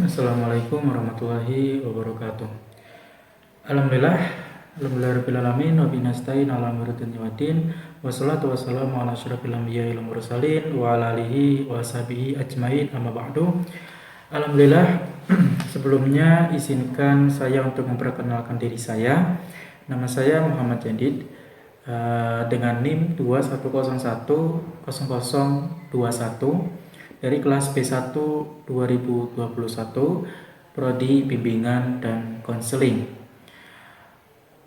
Assalamualaikum warahmatullahi wabarakatuh. Alhamdulillah, alhamdulillah alamin wa binastain ala amritin yawadin wassalatu wassalamu ala asyrafil anbiya'i wal mursalin wa ala alihi wa sahbihi ajmain amma ba'du. Alhamdulillah, sebelumnya izinkan saya untuk memperkenalkan diri saya. Nama saya Muhammad Jadid dengan NIM 21010021 dari kelas B1 2021 Prodi Bimbingan dan Konseling.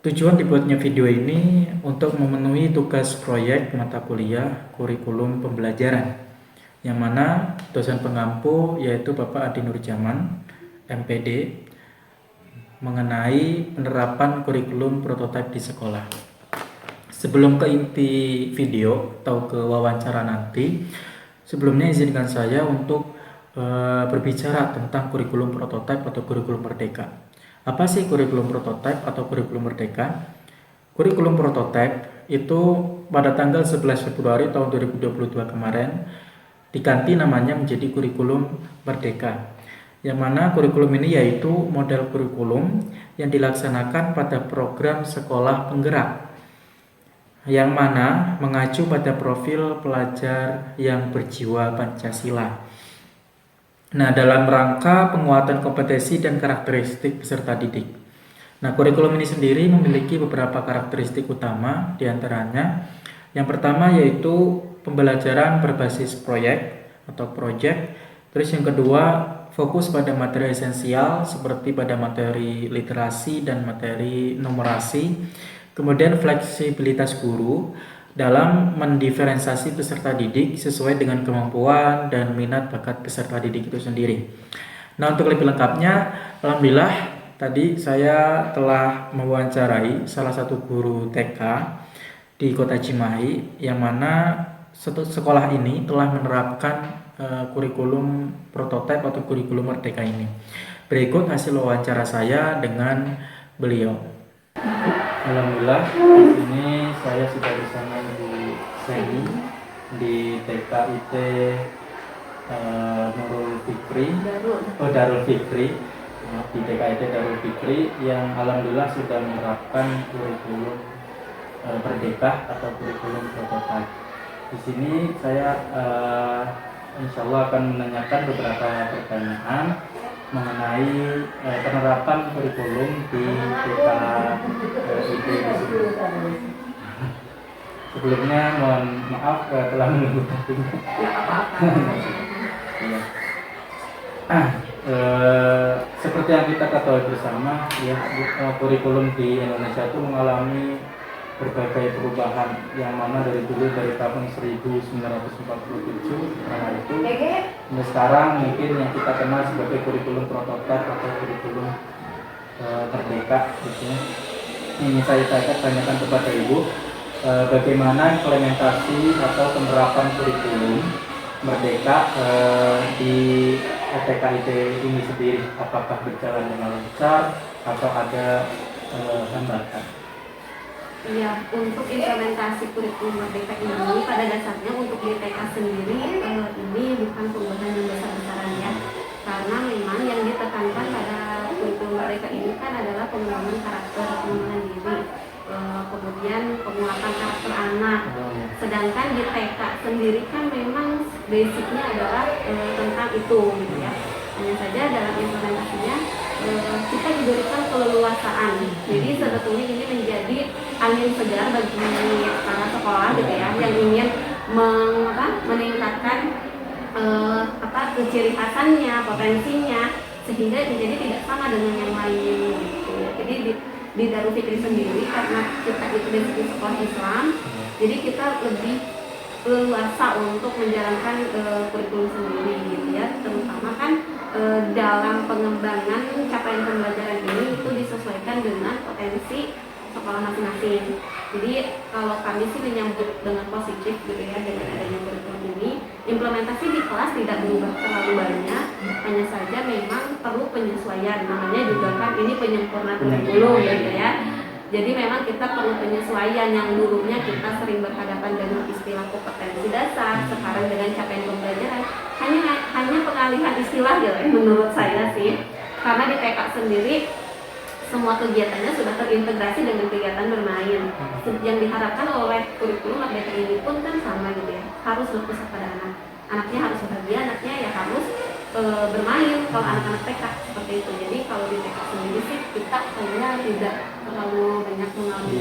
Tujuan dibuatnya video ini untuk memenuhi tugas proyek mata kuliah kurikulum pembelajaran, yang mana dosen pengampu yaitu Bapak Adi Nurjaman, MPD, mengenai penerapan kurikulum prototipe di sekolah. Sebelum ke inti video atau ke wawancara nanti, sebelumnya izinkan saya untuk berbicara tentang kurikulum prototipe atau kurikulum merdeka. Apa sih kurikulum prototipe atau kurikulum merdeka? Kurikulum prototipe itu pada tanggal 11 Februari tahun 2022 kemarin diganti namanya menjadi kurikulum merdeka. Yang mana kurikulum ini yaitu model kurikulum yang dilaksanakan pada program sekolah penggerak, yang mana mengacu pada profil pelajar yang berjiwa Pancasila. Nah, dalam rangka penguatan kompetensi dan karakteristik peserta didik. Nah, kurikulum ini sendiri memiliki beberapa karakteristik utama, diantaranya yang pertama yaitu pembelajaran berbasis proyek atau project. Terus yang kedua, fokus pada materi esensial seperti pada materi literasi dan materi numerasi. Kemudian fleksibilitas guru dalam mendiferensiasi peserta didik sesuai dengan kemampuan dan minat bakat peserta didik itu sendiri. Nah, untuk lebih lengkapnya, alhamdulillah tadi saya telah mewawancarai salah satu guru TK di Kota Cimahi, yang mana sekolah ini telah menerapkan kurikulum prototipe atau kurikulum merdeka ini. Berikut hasil wawancara saya dengan beliau. Alhamdulillah, ini saya sudah bersama Ibu Seni di TKIT Nurul Fikri, Darul Fikri, di TKIT Darul Fikri, yang alhamdulillah sudah menerapkan kurikulum merdeka atau kurikulum prototipe. Di sini saya insya Allah akan menanyakan beberapa pertanyaan mengenai penerapan kurikulum di TKIT di sini. Sebelumnya mohon maaf telah menunggu tadi. Ya. Seperti yang kita ketahui bersama, ya, kurikulum di Indonesia itu mengalami berbagai perubahan, yang mana dari tahun 1947 karena itu sampai sekarang mungkin yang kita kenal sebagai kurikulum prototipe atau kurikulum merdeka gitu. Ini saya tanyakan kepada Ibu, bagaimana implementasi atau penerapan kurikulum merdeka di TKIT ini sendiri, apakah berjalan dengan lancar atau ada hambatan? Ya, untuk implementasi kurikulum merdeka ini pada dasarnya untuk di TK sendiri ini bukan perubahan yang besar-besaran ya, karena memang yang ditekankan pada kurikulum merdeka ini kan adalah pengembangan karakter, pengembangan diri, kemudian penguatan karakter anak. Sedangkan di TK sendiri kan memang basicnya adalah tentang itu gitu ya. Hanya saja dalam implementasinya kita diberikan keleluasaan. Jadi sebetulnya ini menjadi angin segar bagi para sekolah gitu ya, yang ingin meningkatkan ciri khasannya, potensinya, sehingga menjadi tidak sama dengan yang lain gitu. Jadi di Darul Fikri sendiri, karena kita itu dari sekolah Islam, jadi kita lebih leluasa untuk menjalankan kurikulum sendiri gitu ya, terutama kan dalam pengembangan capaian pembelajaran ini itu disesuaikan dengan potensi sekolah masing-masing. Jadi kalau kami sih menyambut dengan positif gitu ya dengan adanya kurikulum ini. Implementasi di kelas tidak berubah terlalu banyak, hanya saja memang perlu penyesuaian. Namanya juga kan ini penyempurnaan kurikulum gitu ya. Jadi memang kita perlu penyesuaian. Yang dulunya kita sering berhadapan dengan istilah kompetensi dasar, sekarang dengan capaian pembelajaran hanya pengalihan istilah gitu menurut saya sih, karena di TK sendiri semua kegiatannya sudah terintegrasi dengan kegiatan bermain. Yang diharapkan oleh kurikulum Merdeka ini pun kan sama gitu ya, harus berpusat pada anak. Anaknya harus bahagia, anaknya ya harus bermain. Kalau anak-anak TK seperti itu. Jadi kalau di TK sendiri sih kita kayaknya tidak terlalu banyak mengalami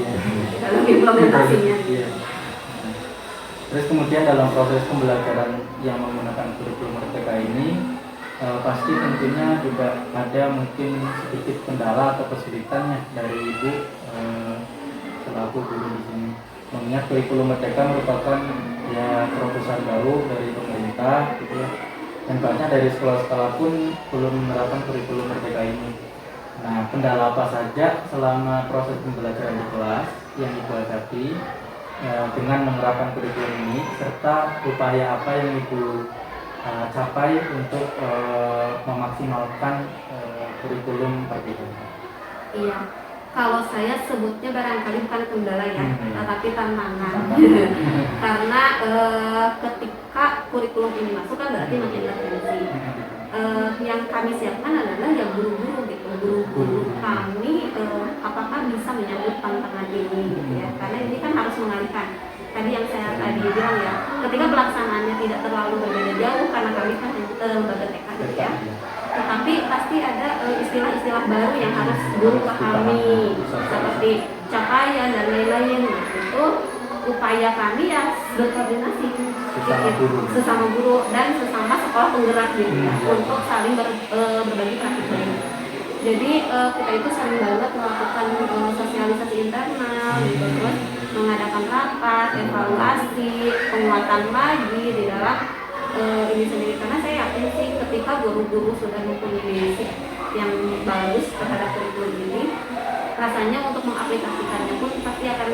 dalam implementasinya. Terus kemudian dalam proses pembelajaran yang menggunakan kurikulum Merdeka ini pasti tentunya juga ada mungkin sedikit kendala atau kesulitannya dari Ibu selaku guru di sini. Mengingat kurikulum Merdeka merupakan ya terobosan baru dari pemerintah gitu ya. Dan banyak dari sekolah-sekolah pun belum menerapkan kurikulum Merdeka ini. Nah, kendala apa saja selama proses pembelajaran di kelas yang Ibu hadapi dengan menerapkan kurikulum ini, serta upaya apa yang Ibu capai untuk memaksimalkan kurikulum Merdeka? Iya, kalau saya sebutnya barangkali bukan kendala ya, tetapi tantangan. Karena ketika kurikulum ini masuk kan berarti makin berfungsi. Yang kami siapkan adalah ya guru-guru gitu, guru-guru kami apakah bisa menyambut tantangan ini gitu ya, karena ini kan harus mengalihkan. Tadi yang saya tadi bilang ya, ketika pelaksanaannya tidak terlalu berbeda jauh karena kami kan lembaga TK gitu ya, tetapi pasti ada istilah-istilah baru yang harus guru pahami seperti capaian dan lain-lain. Nah, itu upaya kami ya berkoordinasi sesama guru dan sesama sekolah penggerak gitu ya, untuk saling berbagi praktik baik. Jadi kita itu sering banget melakukan sosialisasi internal gitu, terus mengadakan rapat, evaluasi, penguatan lagi di dalam ini sendiri, karena saya yakin sih ketika guru-guru sudah mempunyai basic yang bagus terhadap kurikulum ini, rasanya untuk mengaplikasikannya pun pasti akan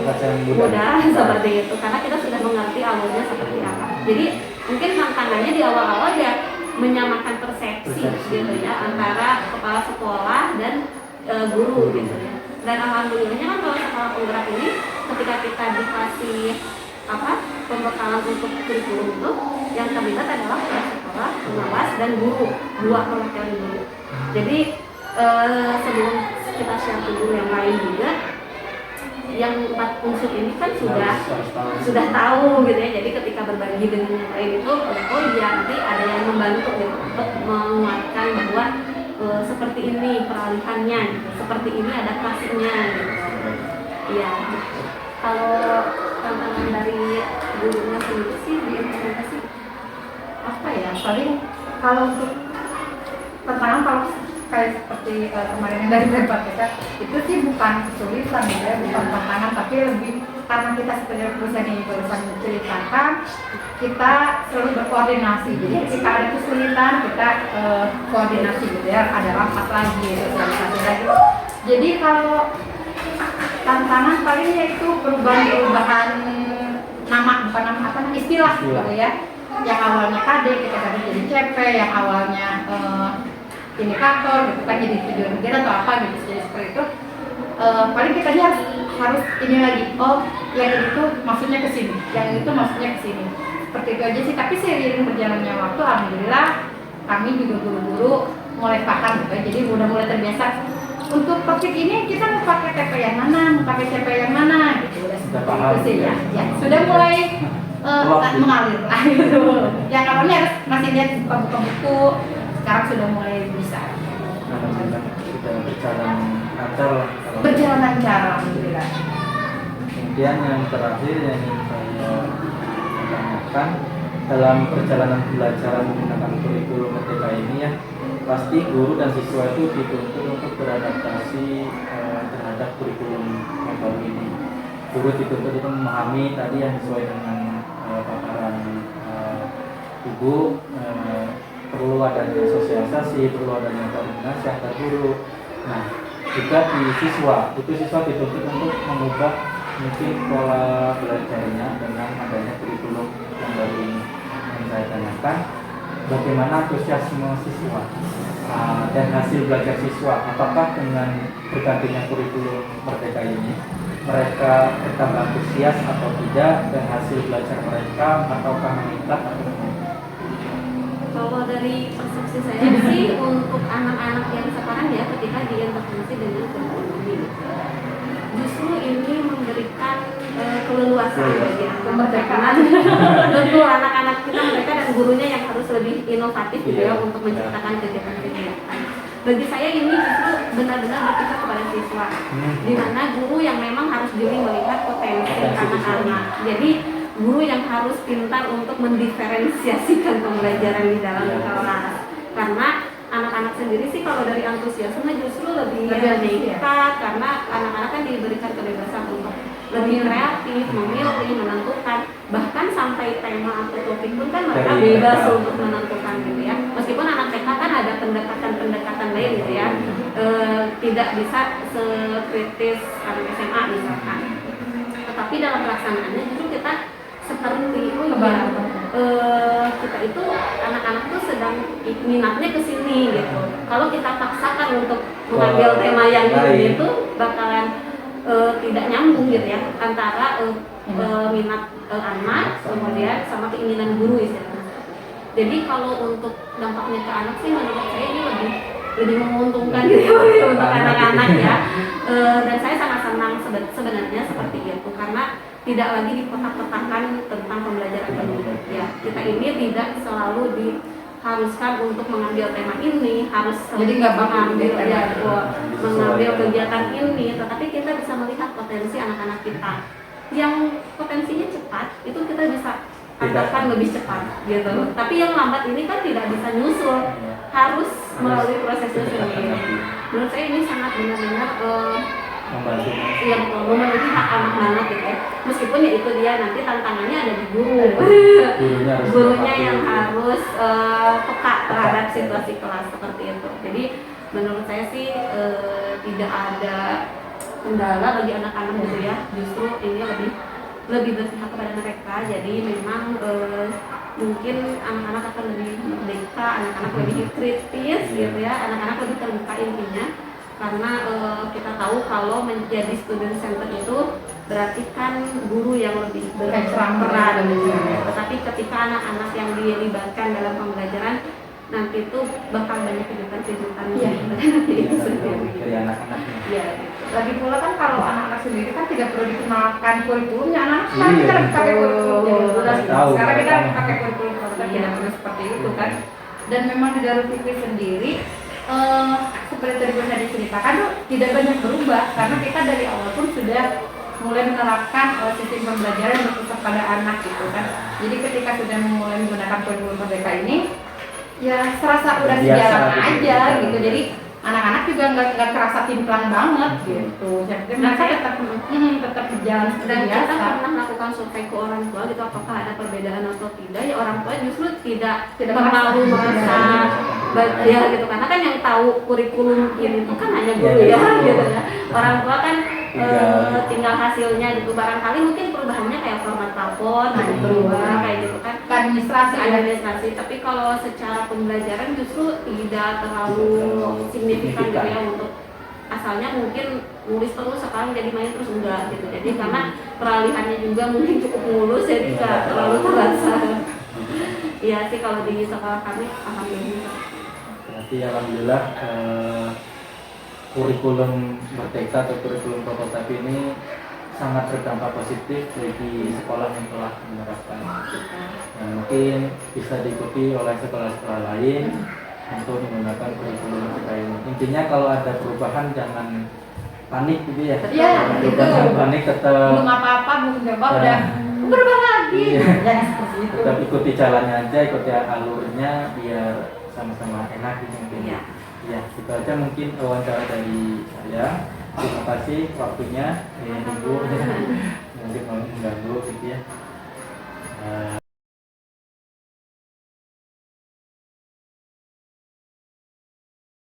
mudah seperti itu, karena kita sudah mengerti alurnya seperti apa. Jadi mungkin tantangannya di awal-awal ya menyamakan persepsi gitu ya antara kepala sekolah dan guru gitu ya. Dan alhamdulillahnya kan kalau sekolah penggerak ini ketika kita dikasih pembekalan untuk kurikulum itu, yang terlibat adalah kepala sekolah, pengawas, dan guru, dua perwakilan guru. Jadi sebelum kita share ke guru yang lain juga, yang 4 unsur ini kan sudah tahu gitu ya. Jadi ketika berbagi dengan yang lain itu, oh iya nanti ada yang membantu gitu untuk menguatkan bahwa seperti ini peralihannya, seperti ini adaptasinya gitu. Iya. Kalau tantangan dari gurunya sendiri sih diimplementasi apa ya? Paling kalau untuk tantangan kalau kayak seperti kemarin yang dari PPK itu sih bukan kesulitan ya, bukan tantangan, tapi lebih karena kita seperti perusahaan ini barusan menceritakan, kita selalu berkoordinasi. Jadi ketika ada kesulitan kita koordinasi gitu ya, ada rapat lagi, sosialisasi lagi. Jadi kalau tantangan paling yaitu perubahan nama, bukan nama apa, istilah gitu ya. Yang awalnya KD kita ganti jadi CP, yang awalnya indikator gitu kan jadi tujuan kegiatan atau apa gitu, jadi seperti itu. Paling kita harus ini lagi, oh yang itu maksudnya ke sini, yang itu maksudnya ke sini, seperti itu aja sih. Tapi seiring berjalannya waktu alhamdulillah kami juga guru-guru mulai paham gitu, jadi udah mulai terbiasa untuk topik ini kita mau pakai TP yang mana, mau pakai CP yang mana gitu, udah seperti itu sih ya. Sudah mulai mengalir lah gitu. Yang awalnya harus masih lihat buka-buka buku, sekarang sudah mulai bisa. Sudah berjalan lancar lah. Berjalan lancar, alhamdulillah. Kemudian yang terakhir yang ingin saya tanyakan, dalam perjalanan pembelajaran menggunakan kurikulum Merdeka ini ya, pasti guru dan siswa itu dituntut untuk beradaptasi terhadap kurikulum yang baru ini. Guru dituntut untuk memahami tadi yang sesuai dengan paparan Ibu, perlu adanya sosialisasi, perlu adanya koordinasi antar guru. Nah, juga di siswa dituntut untuk mengubah mungkin pola belajarnya dengan adanya kurikulum yang baru ini. Yang saya tanyakan, bagaimana antusiasme siswa dan hasil belajar siswa? Apakah dengan bergantinya kurikulum Merdeka ini mereka bertambah antusias atau tidak, dan hasil belajar mereka ataukah meningkat atau tidak? Kalau dari persepsi saya sih untuk anak-anak yang sekarang ya ketika diintervensi dengan kurikulum ini, justru ini memberikan keleluasaan bagi kemerdekaan tentu anak-anak kita, mereka dan gurunya yang harus lebih inovatif gitu ya untuk menciptakan kegiatan-kegiatan. Bagi saya ini justru benar-benar berpihak kepada siswa, di mana guru yang memang harus jeli melihat potensi anak-anak. Jadi guru yang harus pintar untuk mendiferensiasikan pembelajaran di dalam kelas. Karena anak-anak sendiri sih kalau dari antusiasme justru lebih dekat, karena anak-anak kan diberikan kebebasan untuk lebih kreatif, memilih, menentukan, bahkan sampai tema atau topik pun kan mereka bebas untuk menentukan gitu ya. Meskipun anak TK kan ada pendekatan-pendekatan lain gitu ya, tidak bisa sekritis anak SMA misalkan. Tetapi dalam pelaksanaannya justru kita seperti kita itu anak-anak tuh sedang minatnya ke sini gitu. Kalau kita paksakan untuk mengambil tema yang ini tuh bakalan tidak nyambung gitu ya antara minat anak kemudian sama keinginan guru istilahnya. Jadi kalau untuk dampaknya ke anak sih menurut saya ini lebih menguntungkan gitu untuk anak-anak ya. Dan saya sangat senang sebenarnya seperti itu karena tidak lagi dipetak-petakan tentang pembelajaran ini ya. Kita ini tidak selalu diharuskan untuk mengambil tema ini, harus jadi nggak mengambil mengambil kegiatan ini, tetapi kita bisa melihat potensi anak-anak kita yang potensinya cepat, itu kita bisa katakan lebih cepat gitu. Tapi yang lambat ini kan tidak bisa nyusul, harus melalui prosesnya sendiri. Menurut saya ini sangat benar-benar yang memenuhi hak anak banget gitu ya. Meskipun ya itu dia nanti tantangannya ada di guru, gurunya yang harus peka terhadap situasi kelas seperti itu. Jadi menurut saya sih tidak ada kendala bagi anak-anak gitu ya. Justru ini lebih berpihak kepada mereka. Jadi memang mungkin anak-anak akan lebih merdeka, anak-anak lebih kritis gitu ya, anak-anak lebih terbuka intinya. Karena kita tahu kalau menjadi student center itu berarti kan guru yang lebih berperan gitu. Tetapi ketika anak-anak yang dilibatkan dalam pembelajaran nanti itu bakal banyak kejutan-kejutan itu sendiri. Ya, lagi pula kan kalau anak-anak sendiri kan tidak perlu dikenalkan kurikulumnya, anak sekarang kita pakai kurikulum sekarang kita pakai kurikulum tidak perlu seperti itu kan. Dan memang di Darul Fikri sendiri seperti tadi sudah diceritakan tuh tidak banyak berubah karena kita dari awal pun sudah mulai menerapkan sistem pembelajaran yang berpusat pada anak gitu kan. Jadi ketika sudah mulai menggunakan kurikulum merdeka ini ya serasa udah sejalan aja gitu. Jadi anak-anak juga nggak kerasa timplang banget gitu. Jadi mereka tetap berjalan seperti dan biasa. kita pernah melakukan survei ke orang tua gitu apakah ada perbedaan atau tidak, ya orang tua justru tidak terlalu merasa ya gitu, karena kan yang tahu kurikulum ini tuh kan hanya guru ya gitu ya. Orang tua kan tinggal hasilnya gitu. Barangkali mungkin perubahannya kayak format telepon berubah kayak gitu kan, administrasi. Tapi kalau secara pembelajaran justru tidak terlalu signifikan gitu ya, untuk asalnya mungkin nulis terus sekarang jadi main terus enggak gitu. Jadi karena peralihannya juga mungkin cukup mulus jadi nggak terlalu terasa. Iya sih kalau di sekolah kami alhamdulillah. Berarti alhamdulillah kurikulum merdeka atau kurikulum prototipe ini sangat berdampak positif bagi sekolah yang telah menerapkan. Yang mungkin bisa diikuti oleh sekolah-sekolah lain untuk menggunakan kurikulum merdeka ini. Intinya kalau ada perubahan jangan panik gitu ya. Iya, Jangan panik, tetap belum apa-apa, belum coba udah berubah lagi. Iya. Tetap ikuti jalannya aja, ikuti alurnya biar sama-sama enak gitu mungkin. Iya. Ya, itu aja mungkin wawancara dari saya. Terima kasih waktunya, Ibu. Mungkin mengganggu gitu ya.